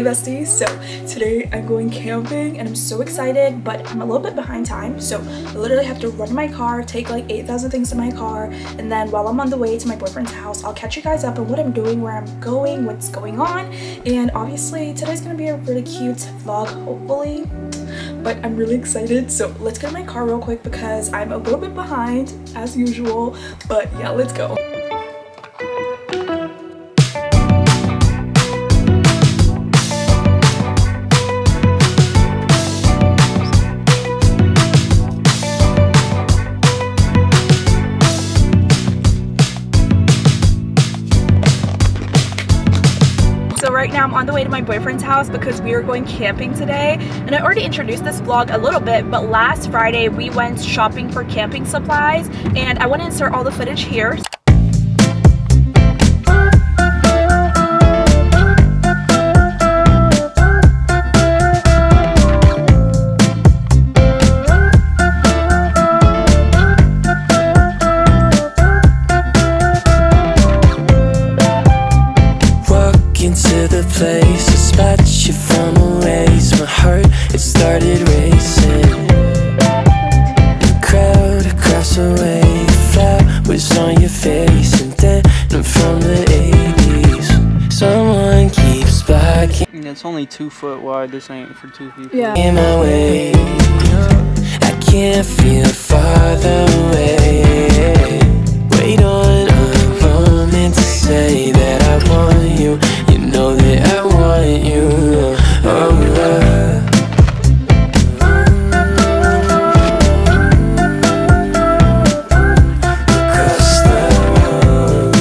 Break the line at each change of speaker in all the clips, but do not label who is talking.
Hey besties, so today I'm going camping and I'm so excited, but I'm a little bit behind time, so I literally have to run to my car, take like 8,000 things to my car, and then while I'm on the way to my boyfriend's house, I'll catch you guys up on what I'm doing, where I'm going, what's going on, and obviously today's gonna be a really cute vlog, hopefully, but I'm really excited. So let's get in my car real quick because I'm a little bit behind as usual, but yeah, let's go. Right now I'm on the way to my boyfriend's house because we are going camping today, and I already introduced this vlog a little bit, but last Friday we went shopping for camping supplies and I want to insert all the footage here.
Place, a spot you from a ways. My heart, it started racing. The crowd across the way, the flowers on your face, and then I'm from the 80s. Someone keeps blocking.
It's only 2 foot wide. This ain't for 2 people.
Yeah.
In my way, I can't feel farther away. Wait on a moment to say that I want you. You know that I want you. Oh, across the road.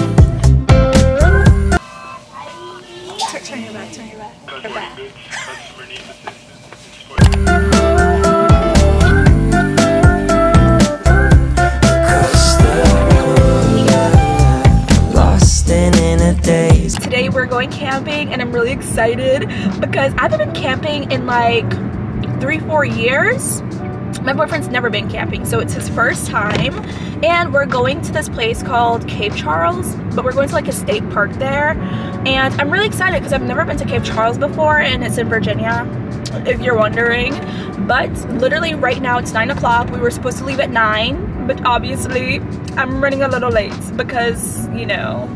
Turn your back, turn your back. Or back. Today we're going camping and I'm really excited because I haven't been camping in like 3-4 years. My boyfriend's never been camping, so it's his first time, and we're going to this place called Cape Charles, but we're going to like a state park there, and I'm really excited because I've never been to Cape Charles before, and it's in Virginia, if you're wondering. But literally right now it's 9 o'clock. We were supposed to leave at 9, but obviously I'm running a little late because you know.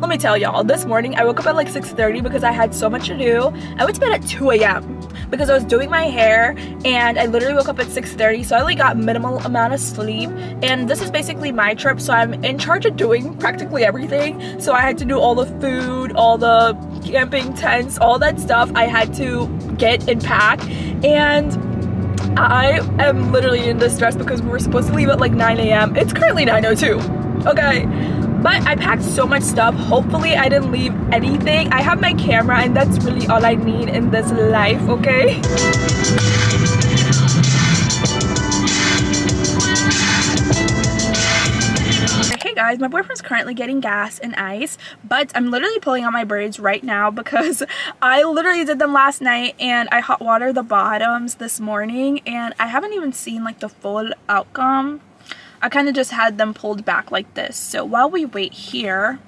Let me tell y'all, this morning I woke up at like 6:30 because I had so much to do. I went to bed at 2 a.m. because I was doing my hair, and I literally woke up at 6:30, so I only got minimal amount of sleep. And this is basically my trip, so I'm in charge of doing practically everything. So I had to do all the food, all the camping tents, all that stuff I had to get and pack, and I am literally in distress because we were supposed to leave at like 9 a.m. It's currently 9:02. Okay, but I packed so much stuff. Hopefully I didn't leave anything. I have my camera, and that's really all I need in this life, okay? Hey guys, my boyfriend's currently getting gas and ice, but I'm literally pulling out my braids right now because I literally did them last night, and I hot watered the bottoms this morning, and I haven't even seen like the full outcome. I kind of just had them pulled back like this. So while we wait here,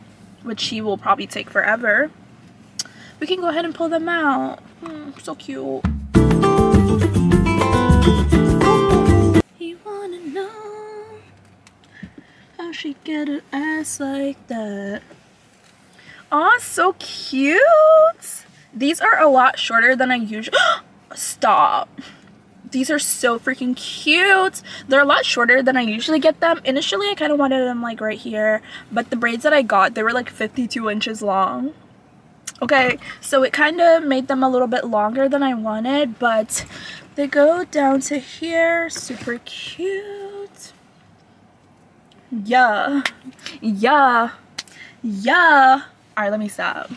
which he will probably take forever, we can go ahead and pull them out. So cute. You wanna know how she get an ass like that? Aw, so cute. These are a lot shorter than I usually. Stop. These are so freaking cute. They're a lot shorter than I usually get them. Initially, I kind of wanted them like right here, but the braids that I got, they were like 52 inches long. Okay, so it kind of made them a little bit longer than I wanted, but they go down to here. Super cute. Yeah. Yeah. Yeah. All right, let me stop.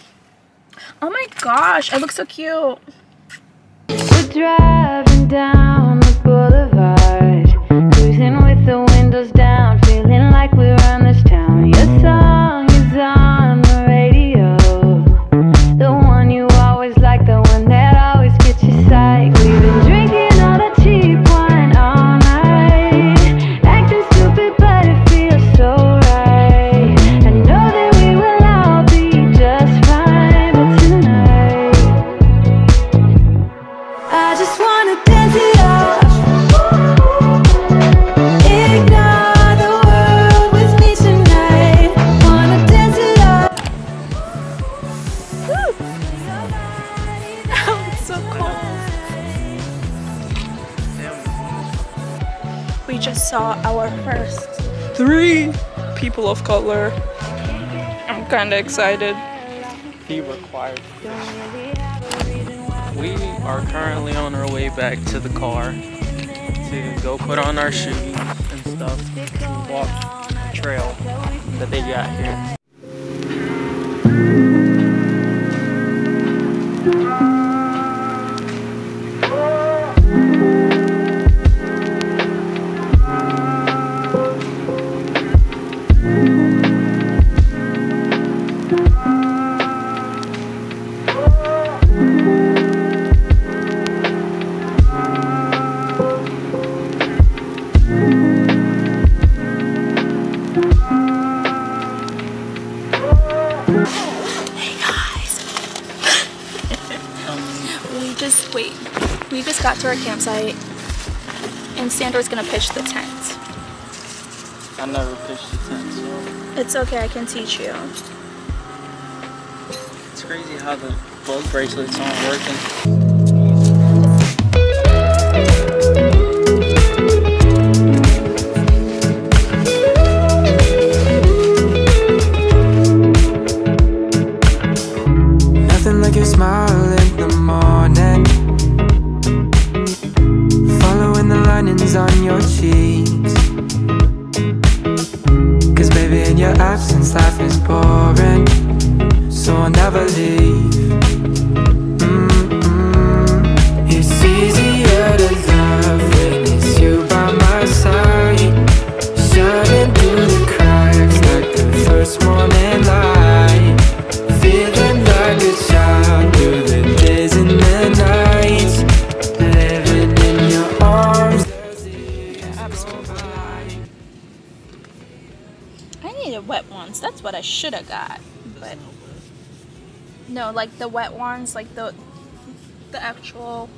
Oh my gosh, I look so cute.
We're driving down the boulevard, cruising with the windows down, feeling like we run this town. Your song is on the radio, the one you always like, the one that always gets you psyched. We've been drinking all the cheap wine all night, acting stupid but it feels so right. I know that we will all be just
for first?
3 people of color. I'm kind of excited. He required. We are currently on our way back to the car to go put on our shoes and stuff to walk the trail that they got here.
We just got to our campsite and Sandor's gonna pitch the tent.
I never pitched the tent, so
it's okay, I can teach you.
it's crazy how the bug bracelets aren't working.
Nothing like your smile in the morning, following the linings on your cheeks. Cause baby, in your absence life is boring, so I'll never leave. It's easier to love when it's you by my side, shining through the cracks like the first morning light. Feeling like a child through the days and the nights, living in your arms.
I needed wet ones. That's what I should have got. But no, like the wet ones, like the actual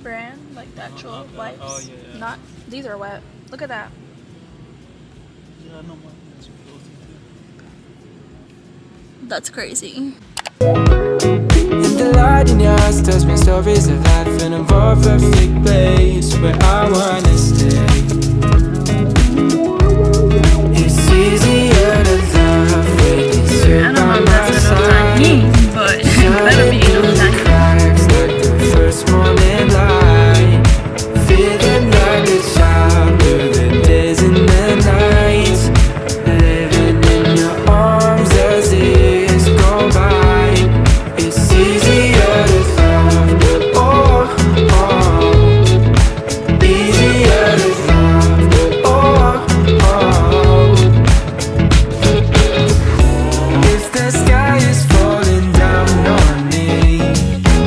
brand, like the actual wipes.
Oh, yeah.
Not these are wet. Look at that.
Yeah, I know my hands are filthy too.
That's crazy.
And the light in your eyes tells me stories of life in a more perfect place where I wanna stay. It's easier to love when it's you by my side,
but it better be enough time.
cracks like the first morning light. Feeling like a child through the days and the nights, living in your arms as years go by. It's easier to love, oh, easier to love, oh. If the sky is falling down on me,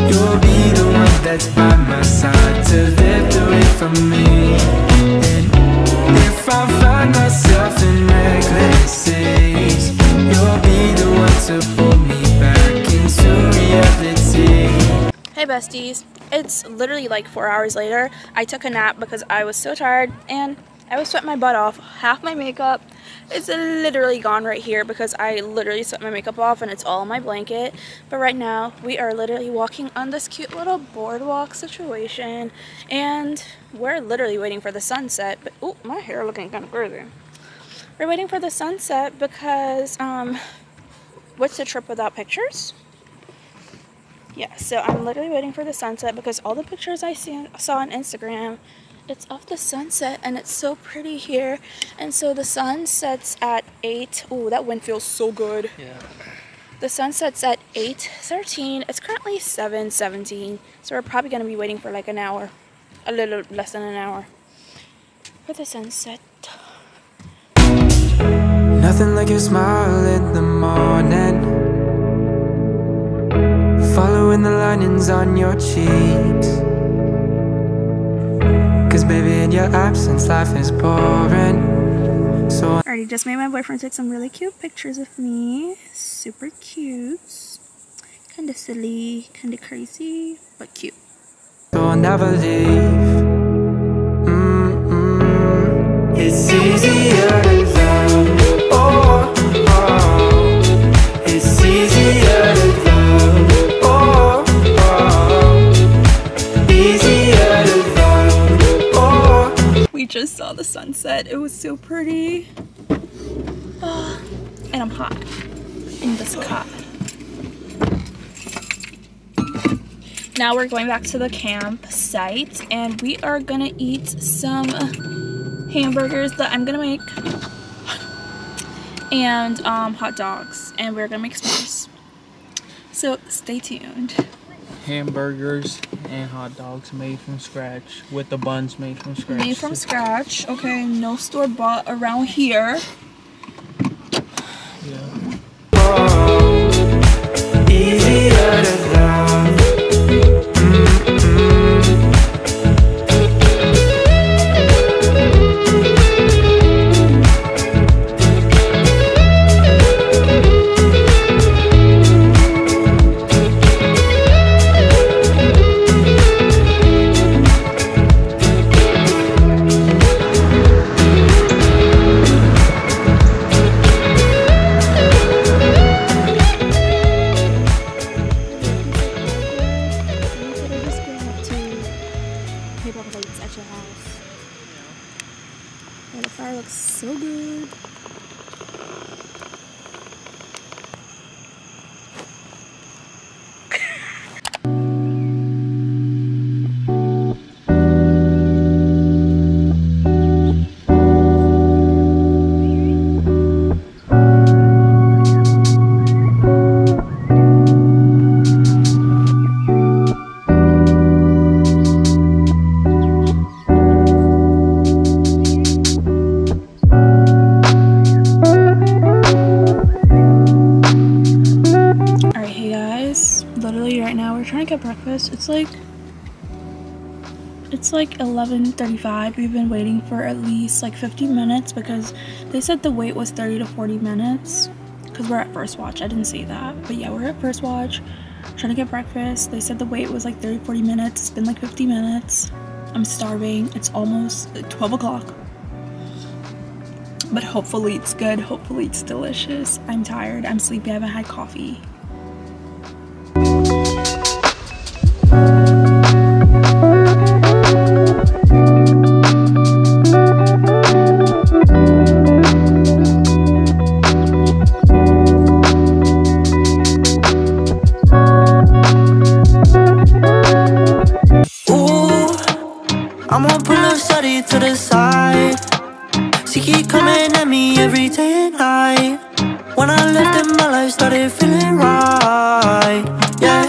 you'll be the one that's by my side to lift away from me. And if I find myself in reckless seas, you'll be the one to pull me back into reality.
Hey besties, it's literally like 4 hours later. I took a nap because I was so tired and I was sweating my butt off. Half my makeup is literally gone right here because I literally sweat my makeup off and it's all on my blanket. But right now we are literally walking on this cute little boardwalk situation and we're literally waiting for the sunset. But oh, my hair looking kind of crazy. We're waiting for the sunset because what's the trip without pictures? Yeah, so I'm literally waiting for the sunset because all the pictures I saw on Instagram, it's of the sunset and it's so pretty here. And so the sun sets at 8. Oh, that wind feels so good.
Yeah.
The sun sets at 8:13. It's currently 7:17. So we're probably going to be waiting for like an hour. A little less than an hour for the sunset.
Nothing like your smile in the morning, following the linings on your cheeks. Cause baby, in your absence life is boring, so I
Already just made my boyfriend take some really cute pictures of me. Super cute. Kind of silly, kind of crazy, but cute.
I'll never leave. It's easier to love, oh. It's easier to love, oh. Easier to love, oh.
We just saw the sunset. It was was so pretty. And I'm hot in this cup. Now we're going back to the campsite and we are gonna eat some hamburgers that I'm gonna make and hot dogs, and we're gonna make s'mores. So stay tuned.
Hamburgers and hot dogs made from scratch with the buns made from scratch.
Made from scratch. Okay, no store-bought around here.
Easier to love.
At your house. Oh, the fire looks so good. Literally right now we're trying to get breakfast. It's like 11:35. We've been waiting for at least like 15 minutes because they said the wait was 30 to 40 minutes because we're at first watch. I didn't see that, but yeah, we're at first watch trying to get breakfast. They said the wait was like 30 40 minutes. It's been like 50 minutes. I'm starving. It's almost 12 o'clock, but hopefully it's good. Hopefully it's delicious. I'm tired. I'm sleepy. I haven't had coffee.
I'ma pull up study to the side. She keep coming at me every day and night. When I left it, my life started feeling right. Yeah,